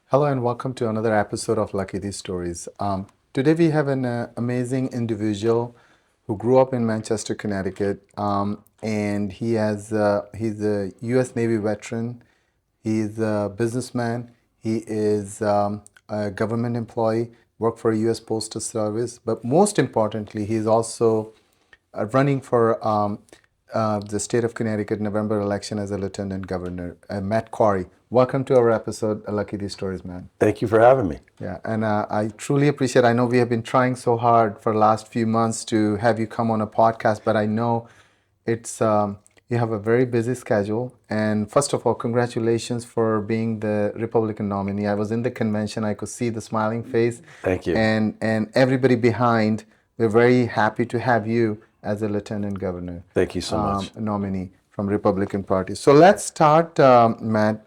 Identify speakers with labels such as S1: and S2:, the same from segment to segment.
S1: Hello and welcome to another episode of Lucky These Stories. Today we have an amazing individual who grew up in Manchester, Connecticut, and he's a U.S. Navy veteran. He's a businessman. He is a government employee, worked for a U.S. Postal Service, but most importantly, he's also running for the state of Connecticut November election as a lieutenant governor. Matt Corey, welcome to our episode, Lucky These Stories, man.
S2: Thank you for having me.
S1: Yeah, and I truly appreciate. I know we have been trying so hard for the last few months to have you come on a podcast, but I know it's you have a very busy schedule. And first of all, congratulations for being the Republican nominee. I was in the convention. I could see the smiling face.
S2: Thank you.
S1: And everybody behind. We're very happy to have you as a lieutenant governor.
S2: Thank you so much.
S1: Nominee from Republican Party. So let's start, Matt.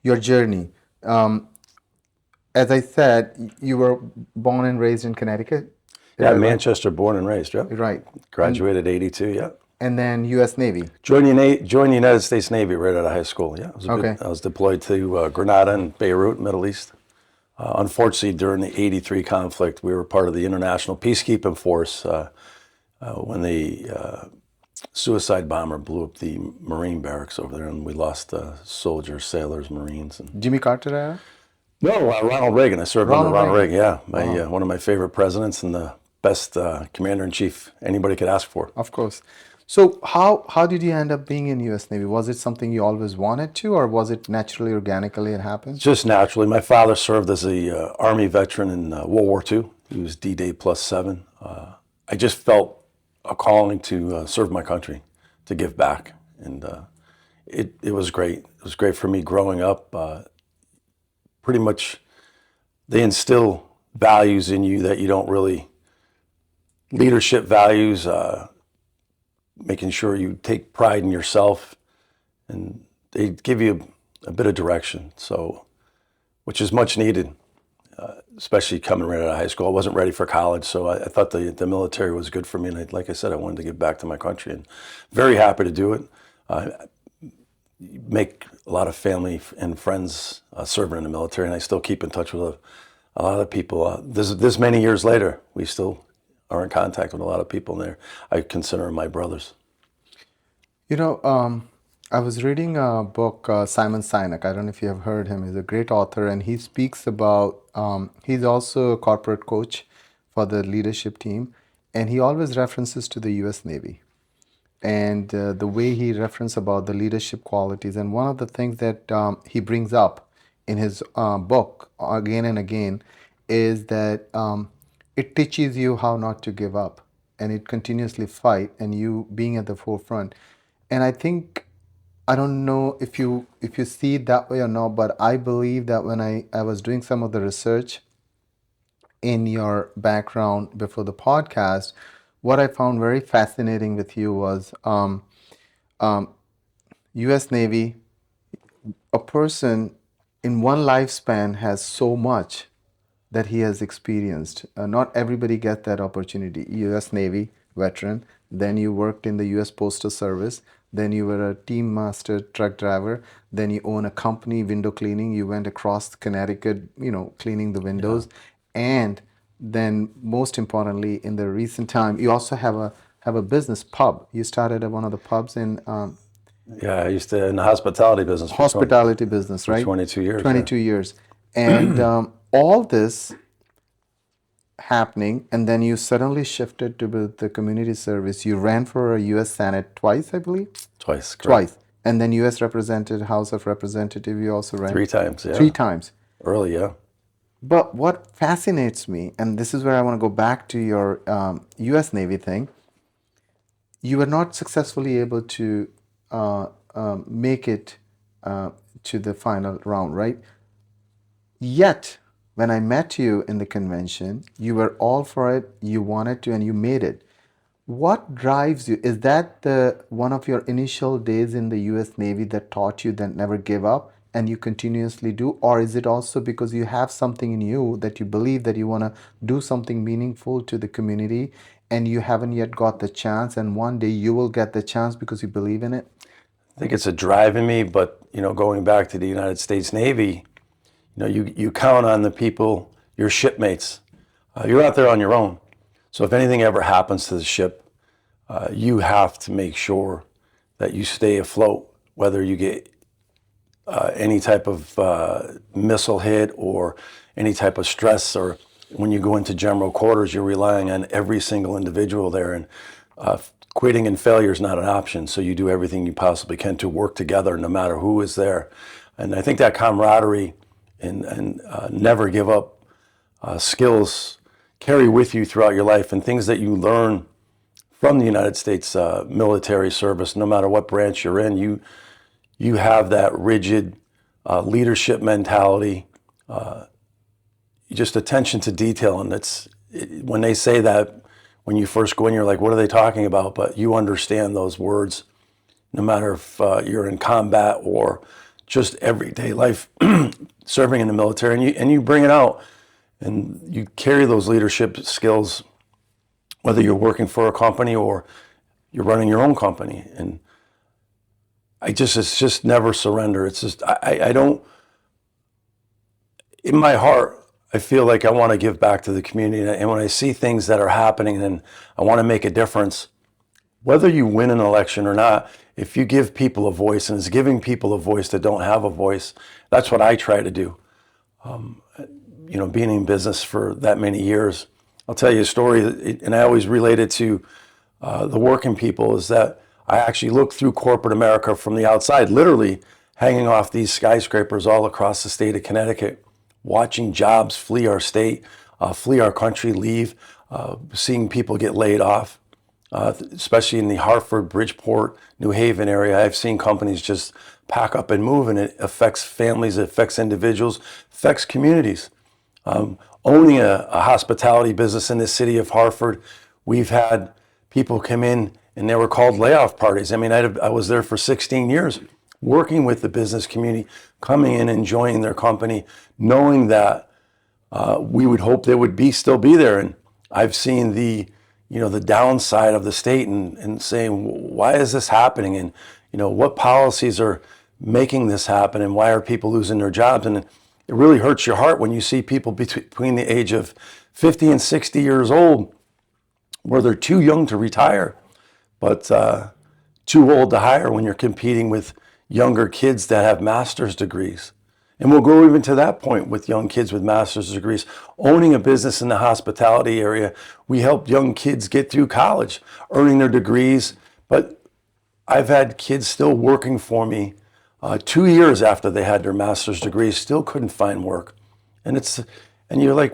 S1: Your journey. As I said, you were born and raised in Connecticut?
S2: Yeah, Manchester, born and raised, yeah.
S1: Right.
S2: Graduated 82, yeah.
S1: And then U.S. Navy.
S2: Joined the United States Navy right out of high school, yeah. I was deployed to Grenada and Beirut, Middle East. Unfortunately, during the 83 conflict, we were part of the international peacekeeping force when the suicide bomber blew up the Marine barracks over there, and we lost soldiers, sailors, Marines. And
S1: Jimmy Carter era?
S2: No, Ronald Reagan. I served under Ronald Reagan, yeah. One of my favorite presidents and the best commander-in-chief anybody could ask for.
S1: Of course. So how did you end up being in U.S. Navy? Was it something you always wanted to, or was it naturally, organically it happened?
S2: Just naturally. My father served as a Army veteran in World War II. He was D-Day +7. I just felt a calling to serve my country, to give back. And it was great. It was great for me growing up. Pretty much they instill values in you that you don't really, leadership values, making sure you take pride in yourself, and they give you a bit of direction, so, which is much needed, especially coming right out of high school. I wasn't ready for college, so I thought the military was good for me, and like I said, I wanted to give back to my country, and very happy to do it. Make a lot of family and friends serving in the military, and I still keep in touch with a lot of people. This many years later, we still are in contact with a lot of people there. I consider them my brothers.
S1: You know, I was reading a book, Simon Sinek. I don't know if you have heard him. He's a great author, and he speaks about, he's also a corporate coach for the leadership team, and he always references to the U.S. Navy. And the way he references about the leadership qualities. And one of the things that he brings up in his book again and again is that it teaches you how not to give up, and it continuously fight, and you being at the forefront. And I think, I don't know if you see it that way or not, but I believe that when I was doing some of the research in your background before the podcast, what I found very fascinating with you was U.S. Navy, a person in one lifespan has so much that he has experienced. Not everybody gets that opportunity. U.S. Navy veteran, then you worked in the U.S. Postal Service, then you were a team master truck driver, then you own a company, window cleaning, you went across Connecticut, cleaning the windows, and then most importantly, in the recent time, you also have a business pub. You started at one of the pubs in
S2: Yeah, I used to in the hospitality business.
S1: Business, right?
S2: 22 years.
S1: 22 years. And all this happening, and then you suddenly shifted to the community service. You ran for a U.S. Senate twice, I believe?
S2: Twice, correct.
S1: Twice. And then U.S. Representative, House of Representative, you also ran?
S2: 3 times, yeah.
S1: 3 times.
S2: Early, yeah.
S1: But what fascinates me, and this is where I want to go back to your U.S. Navy thing, you were not successfully able to make it to the final round, right? Yet, when I met you in the convention, you were all for it, you wanted to, and you made it. What drives you? Is that one of your initial days in the U.S. Navy that taught you that never give up, and you continuously do? Or is it also because you have something in you that you believe that you want to do something meaningful to the community, and you haven't yet got the chance, and one day you will get the chance because you believe in it?
S2: I think it's a drive in me, but, going back to the United States Navy, you count on the people, your shipmates. You're out there on your own. So if anything ever happens to the ship, you have to make sure that you stay afloat, whether you get any type of missile hit or any type of stress, or when you go into general quarters, you're relying on every single individual there, and quitting and failure is not an option. So you do everything you possibly can to work together no matter who is there. And I think that camaraderie and never give up skills carry with you throughout your life, and things that you learn from the United States military service, no matter what branch you're in, you have that rigid leadership mentality, just attention to detail. And when they say that, when you first go in, you're like, what are they talking about? But you understand those words, no matter if you're in combat or just everyday life, serving in the military, and you bring it out, and you carry those leadership skills, whether you're working for a company or you're running your own company. And it's just never surrender. It's just, I don't, in my heart, I feel like I want to give back to the community. And when I see things that are happening and I want to make a difference, whether you win an election or not, if you give people a voice, and it's giving people a voice that don't have a voice, that's what I try to do. Being in business for that many years, I'll tell you a story, and I always relate it to the working people, is that I actually look through corporate America from the outside, literally hanging off these skyscrapers all across the state of Connecticut, watching jobs flee our state, flee our country, leave, seeing people get laid off, especially in the Hartford, Bridgeport, New Haven area. I've seen companies just pack up and move, and it affects families, it affects individuals, affects communities. Owning a hospitality business in the city of Hartford, we've had people come in and they were called layoff parties. I mean, I was there for 16 years, working with the business community, coming in, enjoying their company, knowing that we would hope they would still be there. And I've seen the downside of the state, and saying, why is this happening? And, what policies are making this happen, and why are people losing their jobs? And it really hurts your heart when you see people between the age of 50 and 60 years old, where they're too young to retire, but too old to hire, when you're competing with younger kids that have master's degrees. And we'll go even to that point with young kids with master's degrees. Owning a business in the hospitality area, we help young kids get through college, earning their degrees. But I've had kids still working for me 2 years after they had their master's degrees, still couldn't find work. And you're like,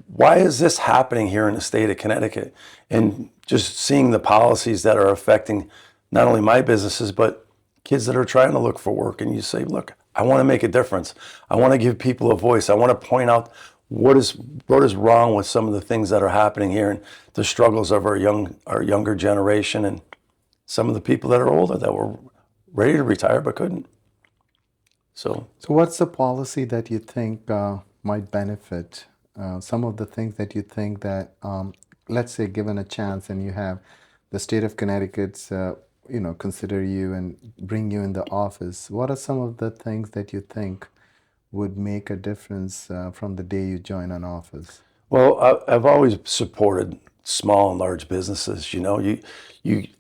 S2: why is this happening here in the state of Connecticut? And just seeing the policies that are affecting not only my businesses, but kids that are trying to look for work. And you say, look, I want to make a difference. I want to give people a voice. I want to point out what is wrong with some of the things that are happening here, and the struggles of our younger generation, and some of the people that are older that were ready to retire but couldn't. So
S1: what's the policy that you think might benefit? Some of the things that you think that, let's say, given a chance, and you have the state of Connecticut's, consider you and bring you in the office. What are some of the things that you think would make a difference from the day you join an office?
S2: Well, I've always supported small and large businesses.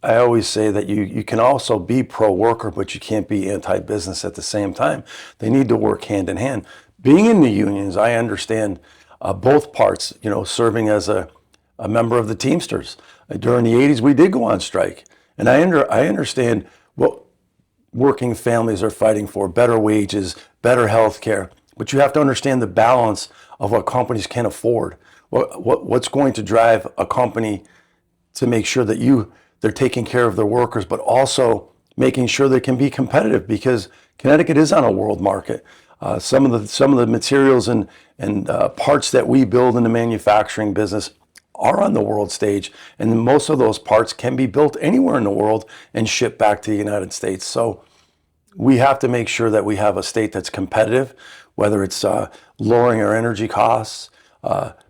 S2: I always say that you can also be pro-worker, but you can't be anti-business at the same time. They need to work hand in hand. Being in the unions, I understand both parts. Serving as a member of the Teamsters. During the 80s, we did go on strike. And I understand what working families are fighting for: better wages, better health care. But you have to understand the balance of what companies can afford. What's going to drive a company to make sure that they're taking care of their workers, but also making sure they can be competitive, because Connecticut is on a world market. Some of the materials and parts that we build in the manufacturing business are on the world stage, and most of those parts can be built anywhere in the world and shipped back to the United States. So we have to make sure that we have a state that's competitive, whether it's lowering our energy costs,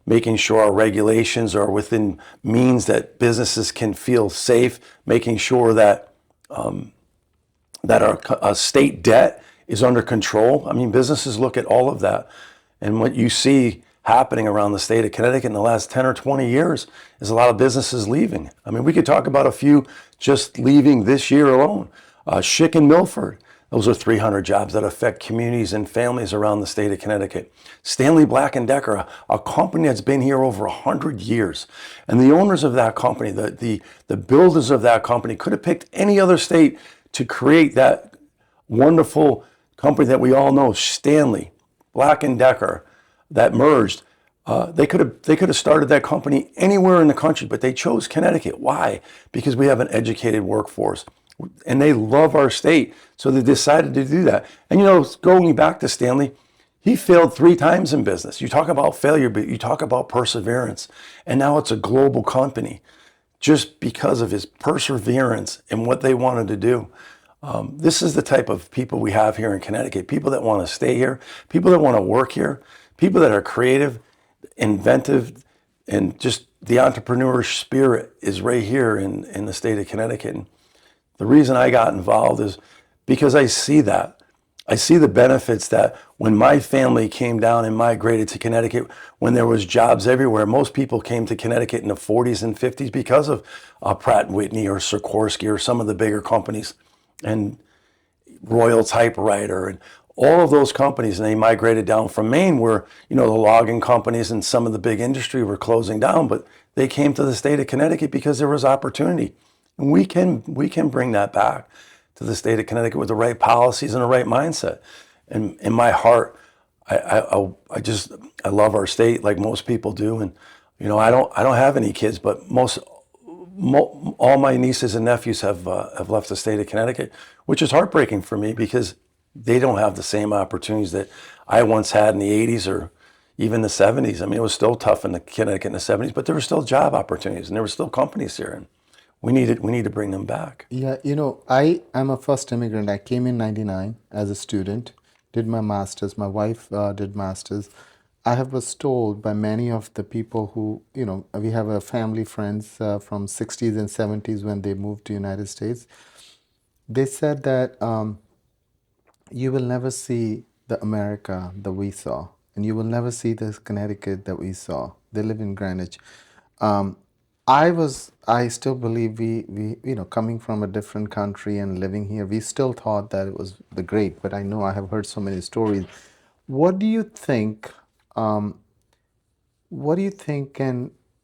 S2: making sure our regulations are within means that businesses can feel safe, making sure that that our state debt is under control. I mean, businesses look at all of that. And what you see happening around the state of Connecticut in the last 10 or 20 years is a lot of businesses leaving. I mean, we could talk about a few just leaving this year alone. Schick and Milford, those are 300 jobs that affect communities and families around the state of Connecticut. Stanley Black Decker, a company that's been here over 100 years. And the owners of that company, the builders of that company could have picked any other state to create that wonderful company that we all know, Stanley Black Decker, that merged. They could have started that company anywhere in the country, but they chose Connecticut. Why? Because we have an educated workforce, and they love our state, so they decided to do that. And going back to Stanley, he failed 3 times in business. You talk about failure, but you talk about perseverance, and now it's a global company, just because of his perseverance and what they wanted to do. This is the type of people we have here in Connecticut, people that want to stay here, people that want to work here, people that are creative, inventive, and just the entrepreneur spirit is right here in the state of Connecticut. And the reason I got involved is because I see that. I see the benefits that when my family came down and migrated to Connecticut, when there was jobs everywhere, most people came to Connecticut in the 40s and 50s because of Pratt & Whitney or Sikorsky or some of the bigger companies, and Royal Typewriter and all of those companies. And they migrated down from Maine, where the logging companies and some of the big industry were closing down, but they came to the state of Connecticut because there was opportunity. And we can bring that back to the state of Connecticut with the right policies and the right mindset. And in my heart, I love our state like most people do. And I don't have any kids, but all my nieces and nephews have left the state of Connecticut, which is heartbreaking for me because they don't have the same opportunities that I once had in the 80s or even the 70s. I mean, it was still tough in Connecticut in the 70s, but there were still job opportunities and there were still companies here, and we need to bring them back.
S1: Yeah, I am a first immigrant. I came in 99 as a student, did my master's. My wife did master's. I was told by many of the people who, we have a family friends from 60s and 70s when they moved to United States. They said that you will never see the America that we saw, and you will never see this Connecticut that we saw. They live in Greenwich. I still believe we coming from a different country and living here, we still thought that it was the great, but I know I have heard so many stories. What do you think, can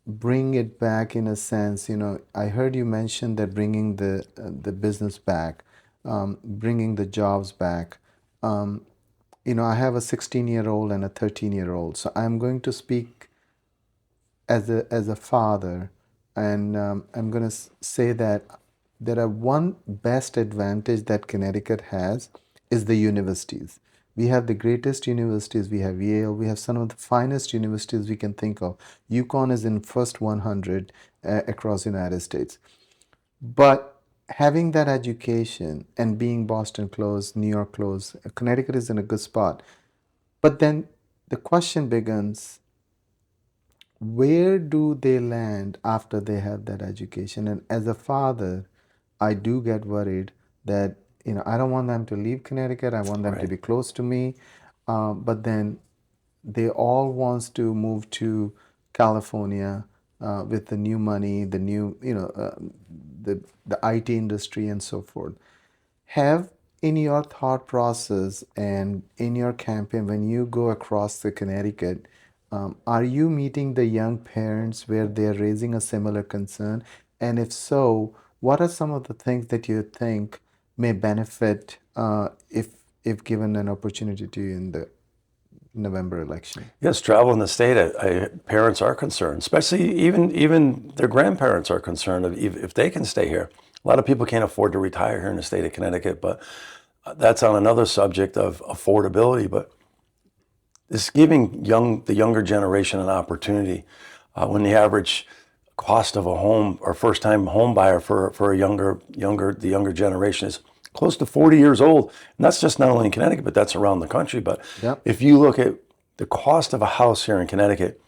S1: bring it back in a sense? I heard you mention that bringing the business back, bringing the jobs back. I have a 16-year-old and a 13-year-old, so I'm going to speak as a father, and I'm going to say that there are one best advantage that Connecticut has is the universities. We have the greatest universities. We have Yale. We have some of the finest universities we can think of. UConn is in first 100 across the United States. But having that education and being Boston close, New York close, Connecticut is in a good spot. But then the question begins, where do they land after they have that education? And as a father, I do get worried that, I don't want them to leave Connecticut. I want them to be close to me. But then they all wants to move to California with the new money, the new, the IT industry and so forth. Have in your thought process and in your campaign, when you go across the Connecticut, are you meeting the young parents where they're raising a similar concern? And if so, what are some of the things that you think may benefit if given an opportunity to you in the November election?
S2: Yes, travel in the state, parents are concerned, especially even their grandparents are concerned if they can stay here. A lot of people can't afford to retire here in the state of Connecticut, but that's on another subject of affordability. But it's giving the younger generation an opportunity. When the average cost of a home or first-time home buyer for the younger generation is close to 40 years old, and that's just not only in Connecticut, but that's around the country. But if you look at the cost of a house here in Connecticut,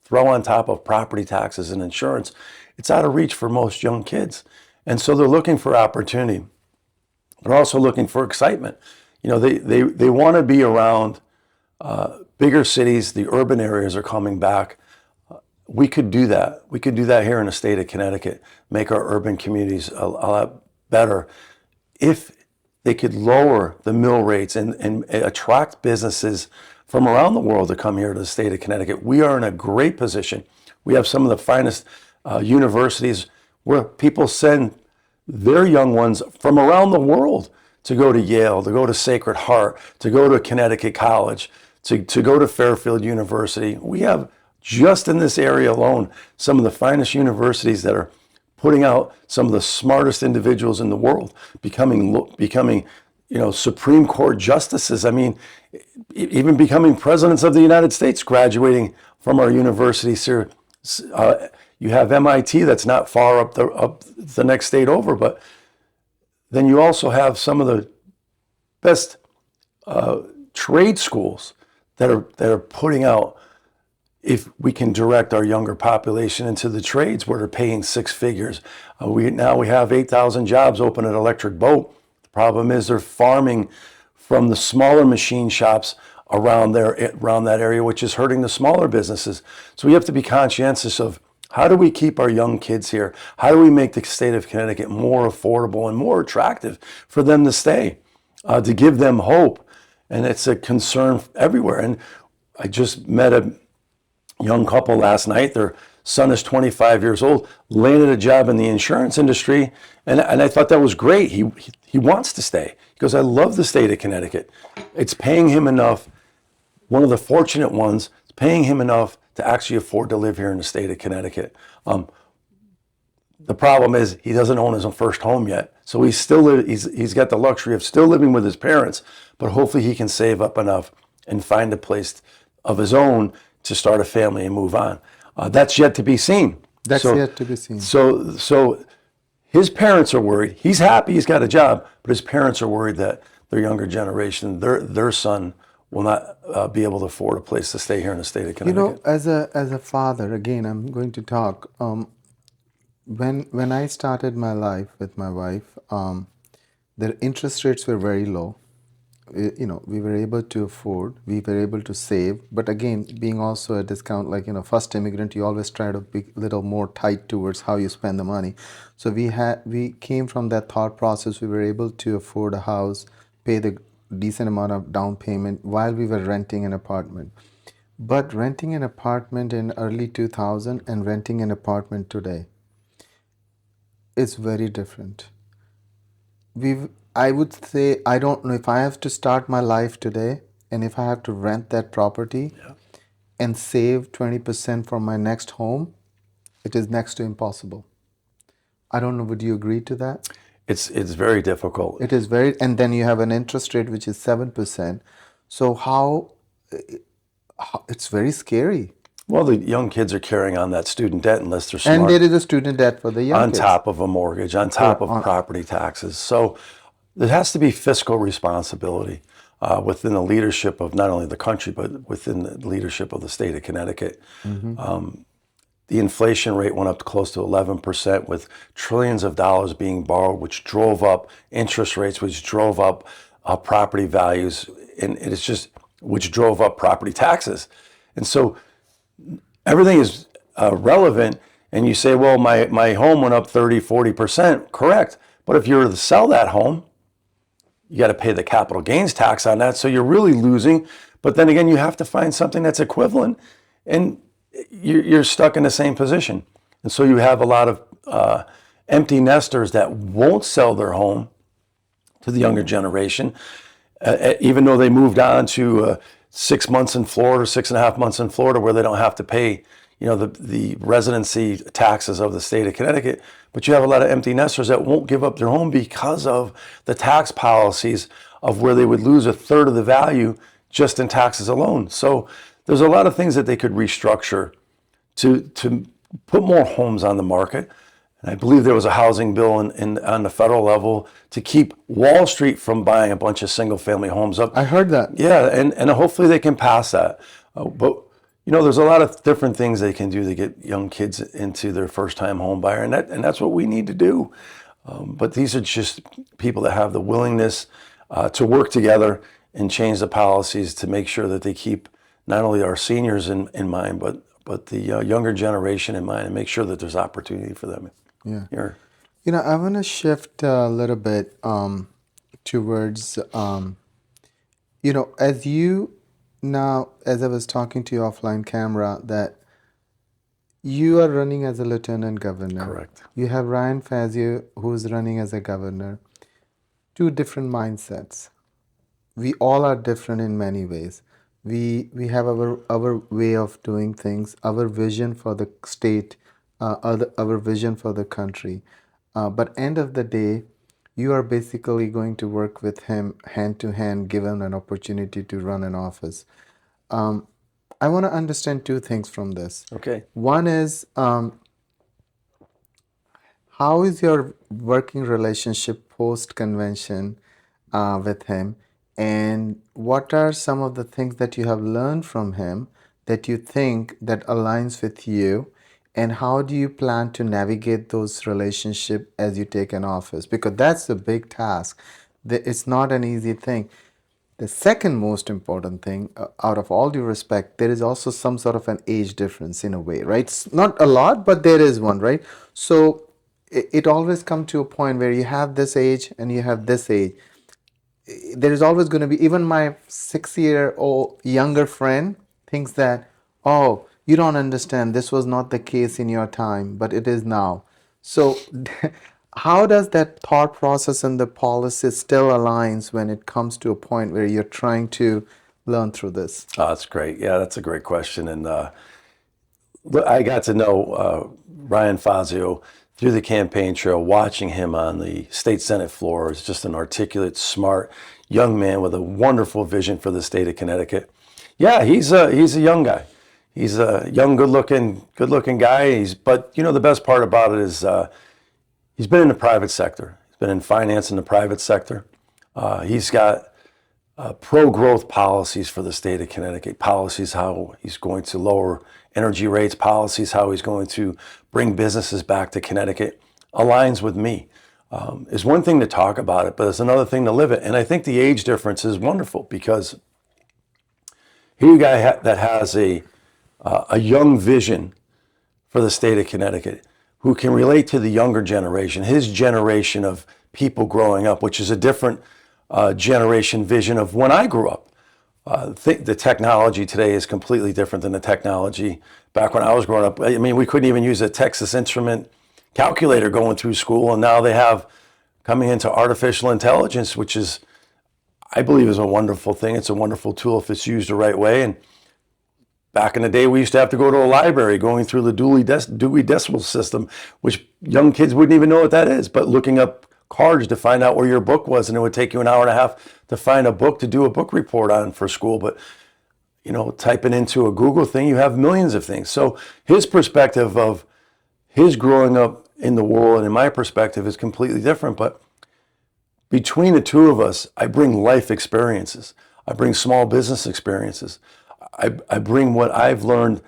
S2: throw on top of property taxes and insurance, it's out of reach for most young kids. And so they're looking for opportunity. They're also looking for excitement. They want to be around bigger cities. The urban areas are coming back. We could do that. We could do that here in the state of Connecticut, make our urban communities a lot better if they could lower the mill rates and attract businesses from around the world to come here to the state of Connecticut. We are in a great position. We have some of the finest universities where people send their young ones from around the world to go to Yale, to go to Sacred Heart, to go to Connecticut College, to go to Fairfield University. We have, just in this area alone, some of the finest universities that are putting out some of the smartest individuals in the world, becoming Supreme Court justices. I mean, even becoming presidents of the United States, graduating from our universities here. You have MIT, that's not far up the next state over, but then you also have some of the best trade schools that are putting out. If we can direct our younger population into the trades where they're paying six figures. We have 8,000 jobs open at Electric Boat. The problem is they're farming from the smaller machine shops around that area, which is hurting the smaller businesses. So we have to be conscientious of how do we keep our young kids here? How do we make the state of Connecticut more affordable and more attractive for them to stay, to give them hope? And it's a concern everywhere. And I just met a young couple last night. Their son is 25 years old, landed a job in the insurance industry, and I thought that was great. He wants to stay. He goes, I love the state of Connecticut. It's paying him enough. One of the fortunate ones, it's paying him enough to actually afford to live here in the state of Connecticut. The problem is he doesn't own his own first home yet, so he's got the luxury of still living with his parents, but hopefully he can save up enough and find a place of his own to start a family and move on. That's yet to be seen.
S1: Yet to be seen.
S2: So his parents are worried. He's happy he's got a job, but his parents are worried that their younger generation, their son, will not be able to afford a place to stay here in the state of Connecticut.
S1: As a father, again, I'm going to talk. When I started my life with my wife, the interest rates were very low. We were able to afford, we were able to save, but again, being also a discount, first immigrant, you always try to be a little more tight towards how you spend the money. So we came from that thought process. We were able to afford a house, pay the decent amount of down payment while we were renting an apartment. But renting an apartment in early 2000 and renting an apartment today is very different. I would say, I don't know if I have to start my life today and if I have to rent that property and save 20% for my next home, it is next to impossible. I don't know, would you agree to that?
S2: It's very difficult.
S1: It is and then you have an interest rate which is 7%. So it's very scary.
S2: Well, the young kids are carrying on that student debt unless they're smart.
S1: And there is a student debt for the young kids.
S2: On top of a mortgage, on top of property taxes. So there has to be fiscal responsibility within the leadership of not only the country, but within the leadership of the state of Connecticut. Mm-hmm. The inflation rate went up to close to 11% with trillions of dollars being borrowed, which drove up interest rates, which drove up property values, and it's just, which drove up property taxes. And so everything is relevant, and you say, well, my home went up 30, 40%, correct. But if you were to sell that home, you got to pay the capital gains tax on that, so you're really losing. But then again, you have to find something that's equivalent, and you're stuck in the same position. And so you have a lot of empty nesters that won't sell their home to the younger generation, even though they moved on to 6 months in Florida, 6.5 months in Florida, where they don't have to pay, the residency taxes of the state of Connecticut. But you have a lot of empty nesters that won't give up their home because of the tax policies of where they would lose a third of the value just in taxes alone. So there's a lot of things that they could restructure to put more homes on the market. And I believe there was a housing bill on the federal level to keep Wall Street from buying a bunch of single-family homes up.
S1: I heard that.
S2: Yeah, and hopefully they can pass that. But there's a lot of different things they can do to get young kids into their first-time home buyer, and that's what we need to do. But these are just people that have the willingness to work together and change the policies to make sure that they keep not only our seniors in mind, but the younger generation in mind, and make sure that there's opportunity for them
S1: Yeah.
S2: here.
S1: I want to shift a little bit towards, as you now, as I was talking to you offline camera, that you are running as a lieutenant governor.
S2: Correct.
S1: You have Ryan Fazio, who's running as a governor. Two different mindsets. We all are different in many ways. We have our way of doing things, our vision for the state, our vision for the country. But end of the day, you are basically going to work with him hand to hand, given an opportunity to run an office. I want to understand two things from this.
S2: Okay.
S1: One is, how is your working relationship post convention with him? And what are some of the things that you have learned from him that you think that aligns with you? And how do you plan to navigate those relationships as you take an office? Because that's a big task. It's not an easy thing. The second most important thing, out of all due respect, there is also some sort of an age difference in a way, right? It's not a lot, but there is one, right? So it always comes to a point where you have this age and you have this age. There is always going to be, even my 6-year-old younger friend thinks that, oh, you don't understand, this was not the case in your time, but it is now. So how does that thought process and the policy still aligns when it comes to a point where you're trying to learn through this?
S2: Oh, that's great. Yeah, that's a great question. And I got to know Ryan Fazio through the campaign trail. Watching him on the state Senate floor is just an articulate, smart young man with a wonderful vision for the state of Connecticut. Yeah, he's a young guy. He's a young, good-looking guy. But the best part about it is he's been in the private sector. He's been in finance in the private sector. He's got pro-growth policies for the state of Connecticut, policies how he's going to lower energy rates, policies how he's going to bring businesses back to Connecticut, aligns with me. It's one thing to talk about it, but it's another thing to live it. And I think the age difference is wonderful because here you guy that has a young vision for the state of Connecticut, who can relate to the younger generation, his generation of people growing up, which is a different generation vision of when I grew up. The technology today is completely different than the technology back when I was growing up. I mean, we couldn't even use a Texas Instrument calculator going through school, and now they have coming into artificial intelligence, which is, I believe, is a wonderful thing. It's a wonderful tool if it's used the right way. And back in the day, we used to have to go to a library going through the Dewey Decimal System, which young kids wouldn't even know what that is, but looking up cards to find out where your book was, and it would take you an hour and a half to find a book to do a book report on for school. But typing into a Google thing, you have millions of things. So his perspective of his growing up in the world and my perspective is completely different. But between the two of us, I bring life experiences. I bring small business experiences. I bring what I've learned,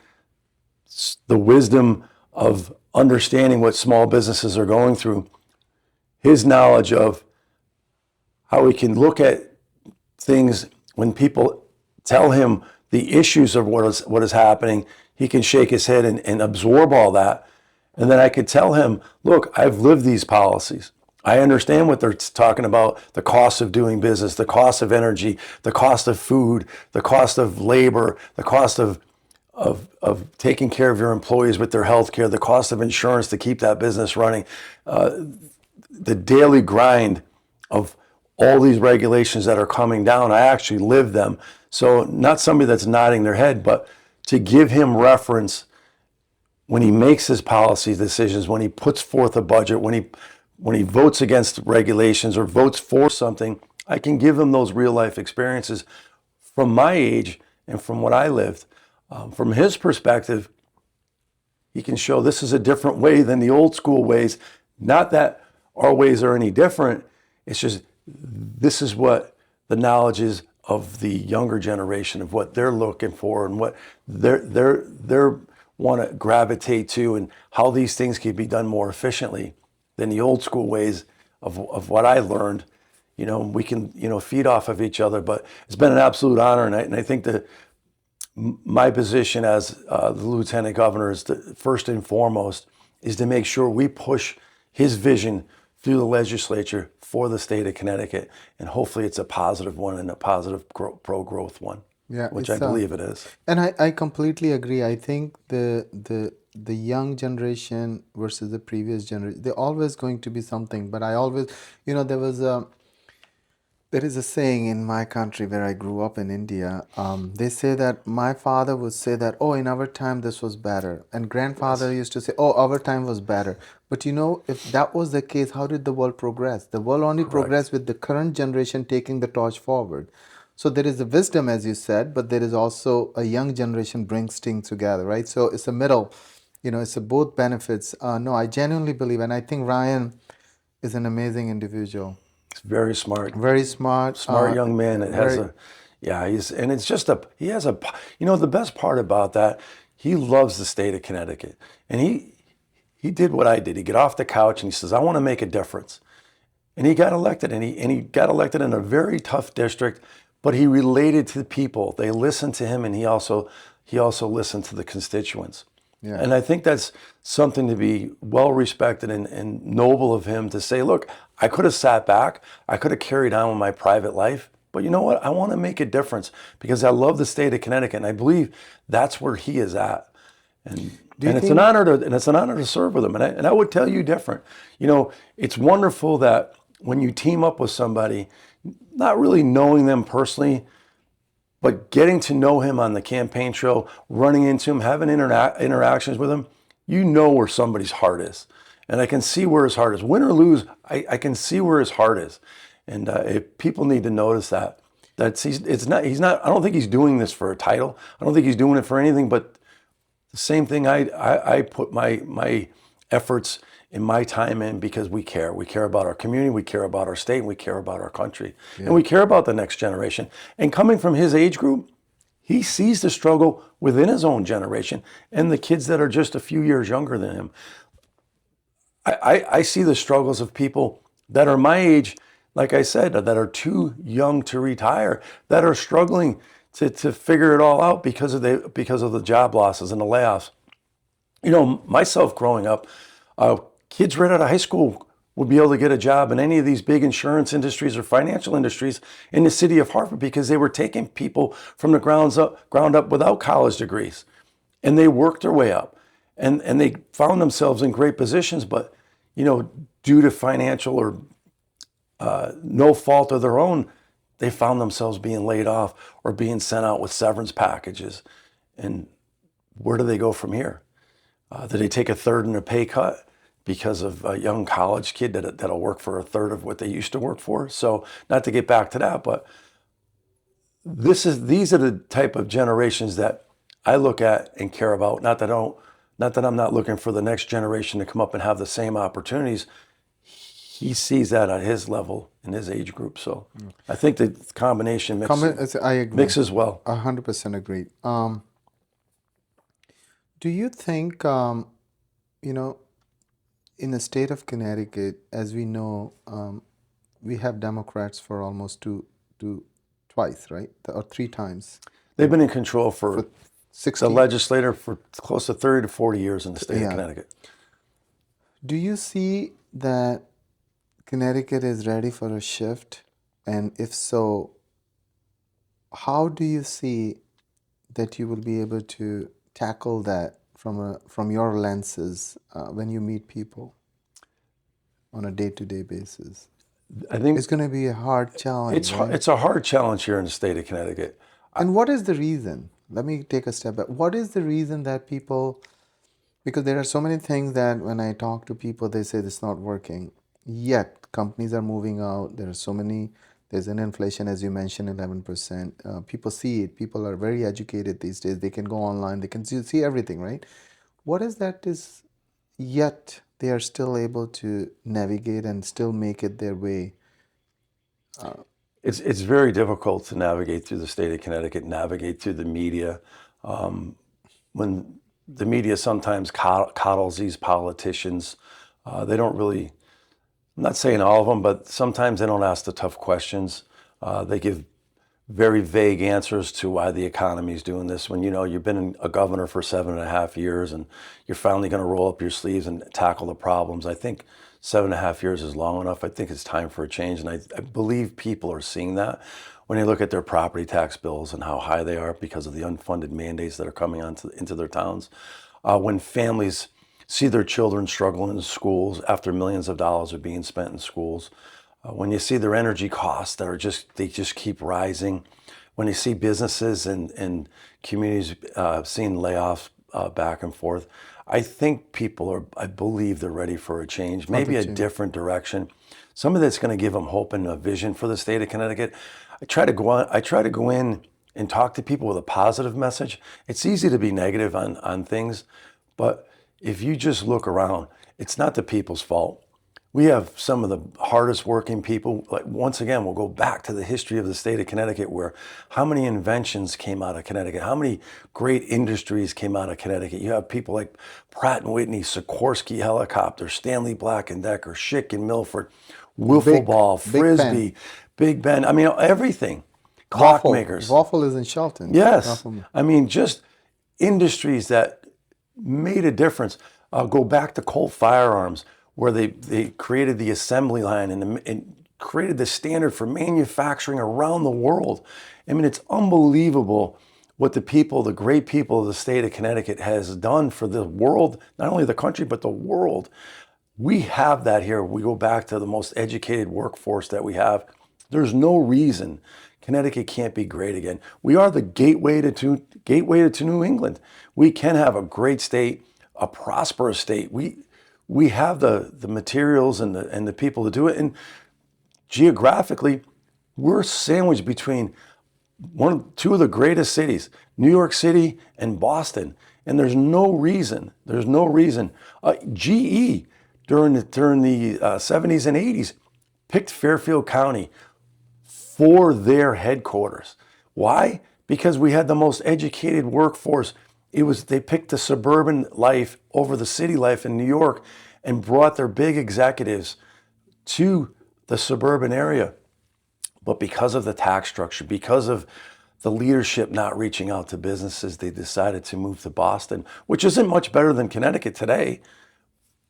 S2: the wisdom of understanding what small businesses are going through, his knowledge of how he can look at things when people tell him the issues of what is happening. He can shake his head and absorb all that. And then I could tell him, look, I've lived these policies. I understand what they're talking about, the cost of doing business, the cost of energy, the cost of food, the cost of labor, the cost of taking care of your employees with their health care, the cost of insurance to keep that business running, the daily grind of all these regulations that are coming down. I actually live them. So not somebody that's nodding their head, but to give him reference when he makes his policy decisions, when he puts forth a budget, when he votes against regulations or votes for something, I can give him those real life experiences from my age and from what I lived. From his perspective, he can show this is a different way than the old school ways. Not that our ways are any different. It's just this is what the knowledge is of the younger generation, of what they're looking for and what they're want to gravitate to, and how these things can be done more efficiently than the old school ways of what I learned. We can, feed off of each other, but it's been an absolute honor. And I think that my position as the Lieutenant Governor is first and foremost is to make sure we push his vision through the legislature for the state of Connecticut. And hopefully it's a positive one and a positive pro-growth one,
S1: Yeah,
S2: which I believe it is.
S1: and I completely agree. I think the young generation versus the previous generation, they're always going to be something. But I always, there is a saying in my country where I grew up in India. They say that my father would say that, oh, in our time this was better. And grandfather used to say, oh, our time was better. But if that was the case, how did the world progress? The world only progressed with the current generation taking the torch forward. So there is a wisdom, as you said, but there is also a young generation brings things together, right? So it's a middle, it's a both benefits. No, I genuinely believe, and I think Ryan is an amazing individual.
S2: He's very smart.
S1: Very smart.
S2: Smart young man. It has
S1: very,
S2: and it's just he has the best part about that, he loves the state of Connecticut. And he did what I did. He got off the couch and he says, I want to make a difference. And he got elected, and he got elected in a very tough district, but he related to the people. They listened to him, and he also listened to the constituents.
S1: Yeah.
S2: And I think that's something to be well respected and noble of him to say, look, I could have sat back, I could have carried on with my private life, but you know what? I want to make a difference because I love the state of Connecticut, and I believe that's where he is at. And it's an honor to serve with him. And I would tell you different. It's wonderful that when you team up with somebody, not really knowing them personally, but getting to know him on the campaign trail, running into him, having interactions with him, where somebody's heart is. And I can see where his heart is. Win or lose, I can see where his heart is. And if people need to notice that. He's not, I don't think he's doing this for a title. I don't think he's doing it for anything but the same thing I put my efforts in my time in because we care. We care about our community, we care about our state, and we care about our country. Yeah. And we care about the next generation. And coming from his age group, he sees the struggle within his own generation and the kids that are just a few years younger than him. I see the struggles of people that are my age, like I said, that are too young to retire, that are struggling to figure it all out because of the job losses and the layoffs. Myself growing up, kids right out of high school would be able to get a job in any of these big insurance industries or financial industries in the city of Hartford because they were taking people from the ground up without college degrees. And they worked their way up. And they found themselves in great positions, but, due to financial or no fault of their own, they found themselves being laid off or being sent out with severance packages. And where do they go from here? Do they take a third in a pay cut because of a young college kid that'll work for a third of what they used to work for? So not to get back to that, but these are the type of generations that I look at and care about. Not that I'm not looking for the next generation to come up and have the same opportunities. He sees that at his level in his age group. So I think the combination mixes well.
S1: 100% agreed. Do you think, in the state of Connecticut, as we know, we have Democrats for almost twice, right? Or three times.
S2: They've been in control for
S1: 60.
S2: The legislator for close to 30 to 40 years in the state of Connecticut.
S1: Do you see that Connecticut is ready for a shift? And if so, how do you see that you will be able to tackle that from your lenses when you meet people on a day-to-day basis?
S2: I think
S1: it's going to be a hard challenge.
S2: It's a hard challenge here in the state of Connecticut.
S1: And what is the reason? Let me take a step back. What is the reason that people, because there are so many things that when I talk to people, they say it's not working. Yet companies are moving out. There are so many, there's an inflation, as you mentioned, 11%. People see it. People are very educated these days. They can go online. They can see everything, right? What is that is, yet they are still able to navigate and still make it their way?
S2: It's very difficult to navigate through the state of Connecticut, navigate through the media. When the media sometimes coddles these politicians, they don't really I'm not saying all of them, but sometimes they don't ask the tough questions. They give very vague answers to why the economy is doing this. When you know you've been a governor for 7.5 years and you're finally going to roll up your sleeves and tackle the problems. I think 7.5 years is long enough. I think it's time for a change, and I believe people are seeing that when they look at their property tax bills and how high they are because of the unfunded mandates that are coming into their towns. When families see their children struggling in schools after millions of dollars are being spent in schools, when you see their energy costs that are they just keep rising, when you see businesses and communities seeing layoffs back and forth, I think I believe they're ready for a change, maybe a different direction. Some of that's going to give them hope and a vision for the state of Connecticut. I try to go in and talk to people with a positive message. It's easy to be negative on things, but if you just look around, it's not the people's fault. We have some of the hardest working people. Like, once again, we'll go back to the history of the state of Connecticut, where how many inventions came out of Connecticut, how many great industries came out of Connecticut. You have people like Pratt and Whitney, Sikorsky Helicopter, Stanley Black and Decker, Schick and Milford, wiffle ball,
S1: Big Ben.
S2: frisbee, Big Ben. I mean, everything.
S1: Waffle.
S2: Clockmakers.
S1: Waffle is in Shelton.
S2: Yes.
S1: Waffle.
S2: I mean, just industries that made a difference. Go back to Colt Firearms, where they created the assembly line and created the standard for manufacturing around the world. I mean, it's unbelievable what the great people of the state of Connecticut has done for the world, not only the country, but the world. We have that here. We go back to the most educated workforce that we have. There's no reason Connecticut can't be great again. We are the gateway to New England. We can have a great state, a prosperous state. We have the materials and the people to do it. And geographically, we're sandwiched between two of the greatest cities, New York City and Boston. And there's no reason. GE during the 70s and 80s picked Fairfield County for their headquarters. Why? Because we had the most educated workforce. They picked the suburban life over the city life in New York and brought their big executives to the suburban area. But because of the tax structure, because of the leadership not reaching out to businesses, they decided to move to Boston, which isn't much better than Connecticut today.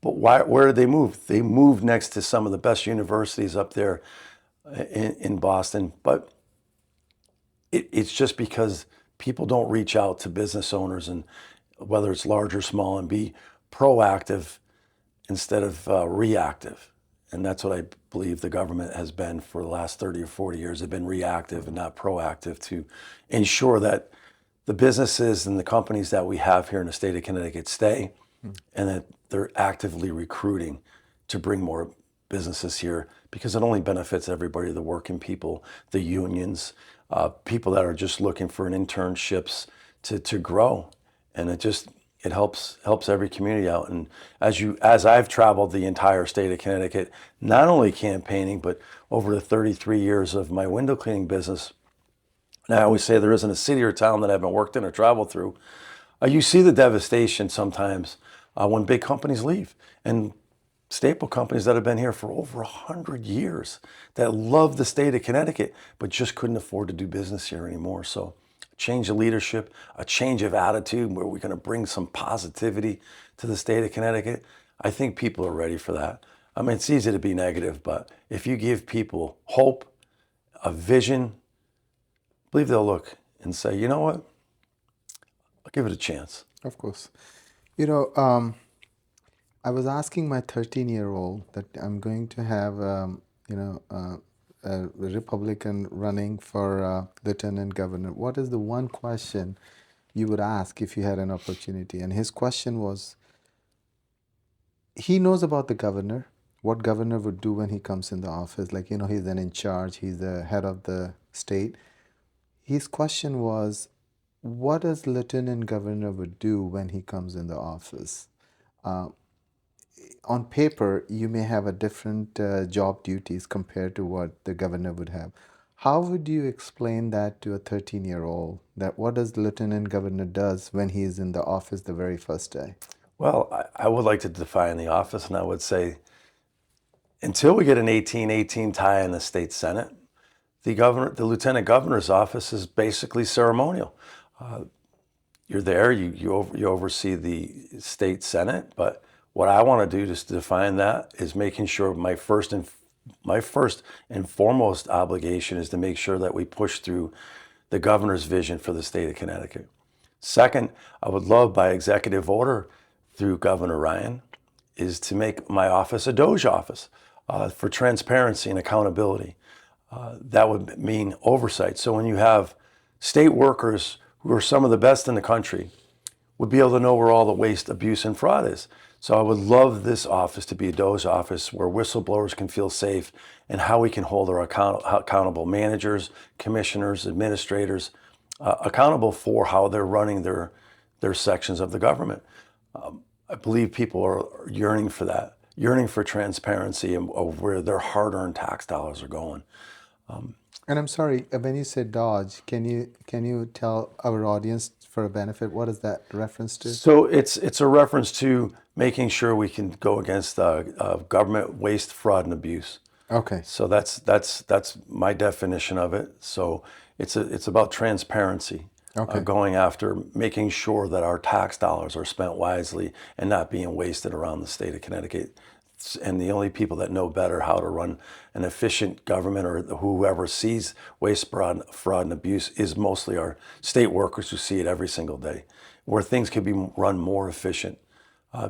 S2: But where did they move? They moved next to some of the best universities up there in Boston. But it's just because people don't reach out to business owners, and whether it's large or small, and be proactive instead of reactive. And that's what I believe the government has been for the last 30 or 40 years. They've been reactive and not proactive to ensure that the businesses and the companies that we have here in the state of Connecticut stay, and that they're actively recruiting to bring more businesses here, because it only benefits everybody, the working people, the unions, people that are just looking for an internships to grow. And it helps every community out. And as I've traveled the entire state of Connecticut, not only campaigning, but over the 33 years of my window cleaning business, and I always say there isn't a city or town that I haven't worked in or traveled through. You see the devastation sometimes when big companies leave, and staple companies that have been here for over 100 years that love the state of Connecticut, but just couldn't afford to do business here anymore. So a change of leadership, a change of attitude, where we're going to bring some positivity to the state of Connecticut. I think people are ready for that. I mean, it's easy to be negative, but if you give people hope, a vision, I believe they'll look and say, you know what, I'll give it a chance.
S1: Of course. I was asking my 13-year-old that I'm going to have, a Republican running for Lieutenant Governor. What is the one question you would ask if you had an opportunity? And his question was, he knows about the governor, what governor would do when he comes in the office. Like, he's then in charge, he's the head of the state. His question was, what does Lieutenant Governor would do when he comes in the office? On paper, you may have a different job duties compared to what the governor would have. How would you explain that to a 13-year-old, that what does the Lieutenant Governor does when he is in the office the very first day?
S2: Well, I would like to define the office, and I would say until we get an 18-18 tie in the state Senate, the lieutenant governor's office is basically ceremonial. You're there, you oversee the state Senate, but what I want to do just to define that is making sure my first and foremost obligation is to make sure that we push through the governor's vision for the state of Connecticut. Second, I would love by executive order through Governor Ryan is to make my office a Doge office for transparency and accountability. That would mean oversight. So when you have state workers who are some of the best in the country, would be able to know where all the waste, abuse, and fraud is. So I would love this office to be a Doge office where whistleblowers can feel safe and how we can hold our accountable managers, commissioners, administrators, accountable for how they're running their sections of the government. I believe people are yearning for that, yearning for transparency of where their hard-earned tax dollars are going.
S1: And I'm sorry, when you said Dodge, can you tell our audience for a benefit what is that reference to?
S2: So it's a reference to making sure we can go against government waste, fraud, and abuse.
S1: Okay.
S2: So that's my definition of it. So it's about transparency,
S1: Okay.
S2: going after making sure that our tax dollars are spent wisely and not being wasted around the state of Connecticut. And the only people that know better how to run an efficient government or whoever sees waste, fraud, and abuse is mostly our state workers who see it every single day, where things can be run more efficient,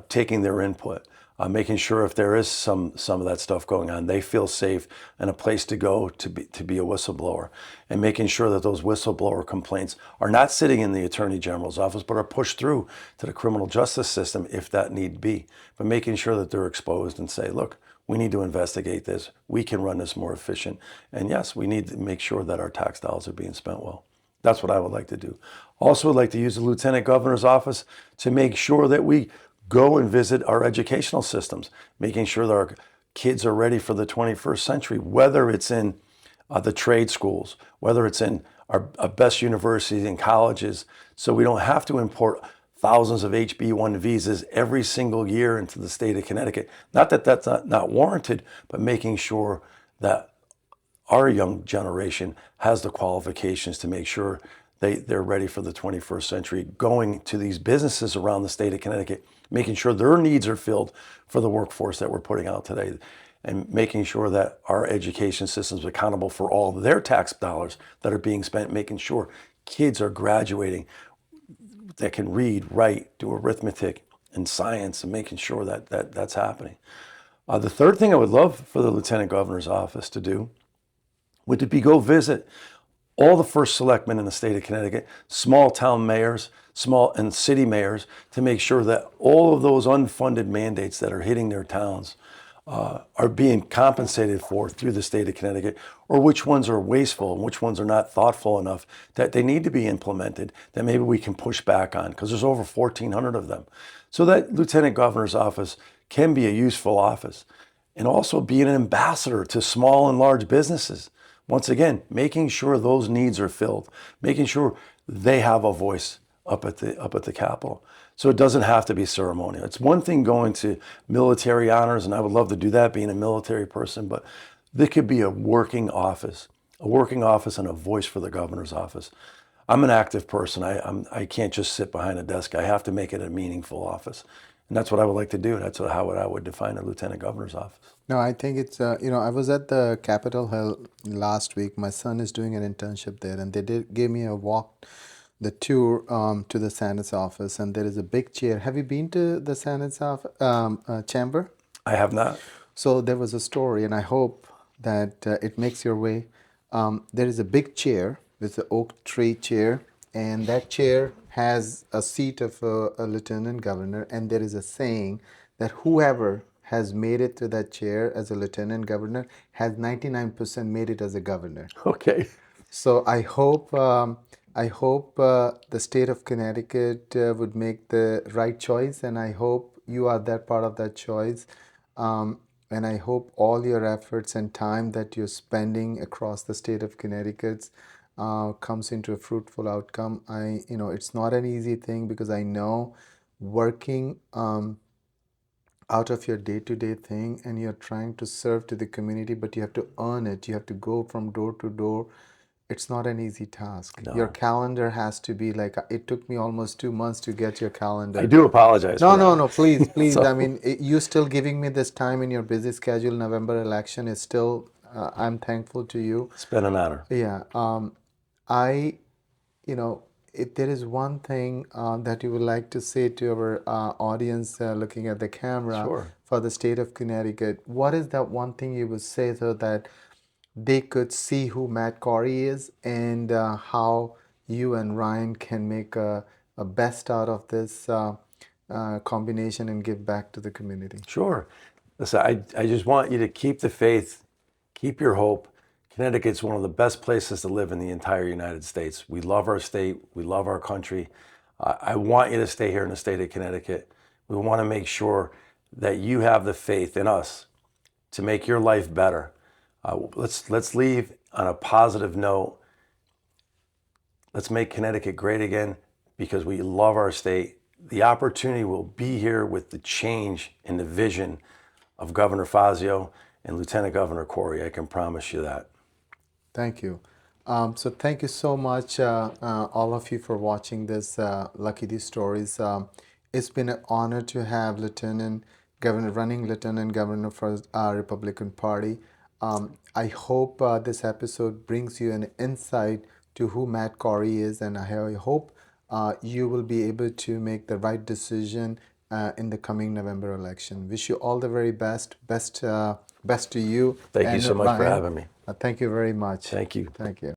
S2: taking their input, making sure if there is some of that stuff going on, they feel safe and a place to go to be a whistleblower, and making sure that those whistleblower complaints are not sitting in the Attorney General's office, but are pushed through to the criminal justice system if that need be. But making sure that they're exposed and say, look, we need to investigate this. We can run this more efficient. And yes, we need to make sure that our tax dollars are being spent well. That's what I would like to do. Also would like to use the Lieutenant Governor's office to make sure that we go and visit our educational systems, making sure that our kids are ready for the 21st century, whether it's in the trade schools, whether it's in our best universities and colleges, so we don't have to import thousands of HB1 visas every single year into the state of Connecticut. Not that that's not warranted, but making sure that our young generation has the qualifications to make sure they're ready for the 21st century, going to these businesses around the state of Connecticut, making sure their needs are filled for the workforce that we're putting out today, and making sure that our education system is accountable for all of their tax dollars that are being spent, making sure kids are graduating that can read, write, do arithmetic and science, and making sure that that's happening. The third thing I would love for the Lieutenant Governor's office to do would be go visit all the first selectmen in the state of Connecticut, small town mayors, small and city mayors, to make sure that all of those unfunded mandates that are hitting their towns are being compensated for through the state of Connecticut, or which ones are wasteful and which ones are not thoughtful enough that they need to be implemented, that maybe we can push back on, because there's over 1,400 of them. So that Lieutenant Governor's office can be a useful office, and also be an ambassador to small and large businesses. Once again, making sure those needs are filled, making sure they have a voice up at the Capitol. So it doesn't have to be ceremonial. It's one thing going to military honors, and I would love to do that, being a military person, but there could be a working office and a voice for the governor's office. I'm an active person. I can't just sit behind a desk. I have to make it a meaningful office. And that's what I would like to do. That's how I would define a lieutenant governor's office.
S1: No, I think it's, I was at the Capitol Hill last week. My son is doing an internship there, and they gave me the tour to the Senate's office, and there is a big chair. Have you been to the Senate's chamber?
S2: I have not.
S1: So there was a story, and I hope that it makes your way. There is a big chair, it's an oak tree chair, and that chair has a seat of a lieutenant governor, and there is a saying that whoever has made it to that chair as a lieutenant governor has 99% made it as a governor.
S2: Okay.
S1: So I hope the state of Connecticut would make the right choice, and I hope you are that part of that choice. And I hope all your efforts and time that you're spending across the state of Connecticut comes into a fruitful outcome. It's not an easy thing, because I know working out of your day-to-day thing and you're trying to serve to the community, but you have to earn it. You have to go from door to door. It's not an easy task. Your
S2: No,
S1: calendar has to be like, it took me almost 2 months to get your
S2: I
S1: calendar.
S2: do apologize for
S1: No, no,
S2: that.
S1: no, please, please. I
S2: So
S1: mean, you still giving me this time in your busy schedule. November election is still, I'm thankful to you.
S2: it's been an honor.
S1: Yeah. I, you know, if there is one thing that you would like to say to our audience looking at the camera
S2: Sure.
S1: for the state of Connecticut, what is that one thing you would say so that they could see who Matt Corey is and how you and Ryan can make a best out of this combination and give back to the community?
S2: Sure. Listen, I just want you to keep the faith, keep your hope. Connecticut's one of the best places to live in the entire United States. We love our state. We love our country. I want you to stay here in the state of Connecticut. We want to make sure that you have the faith in us to make your life better. Let's leave on a positive note. Let's make Connecticut great again because we love our state. The opportunity will be here with the change in the vision of Governor Fazio and Lieutenant Governor Corey. I can promise you that.
S1: Thank you. So thank you so much, all of you, for watching this Lucky These Stories. It's been an honor to have Lieutenant Governor, running Lieutenant Governor for Republican Party. I hope this episode brings you an insight to who Matt Corey is, and I hope you will be able to make the right decision in the coming November election. Wish you all the very best. Best to you.
S2: Thank you
S1: And
S2: so much for
S1: Ryan,
S2: having me.
S1: thank you very much.
S2: Thank you.
S1: Thank you.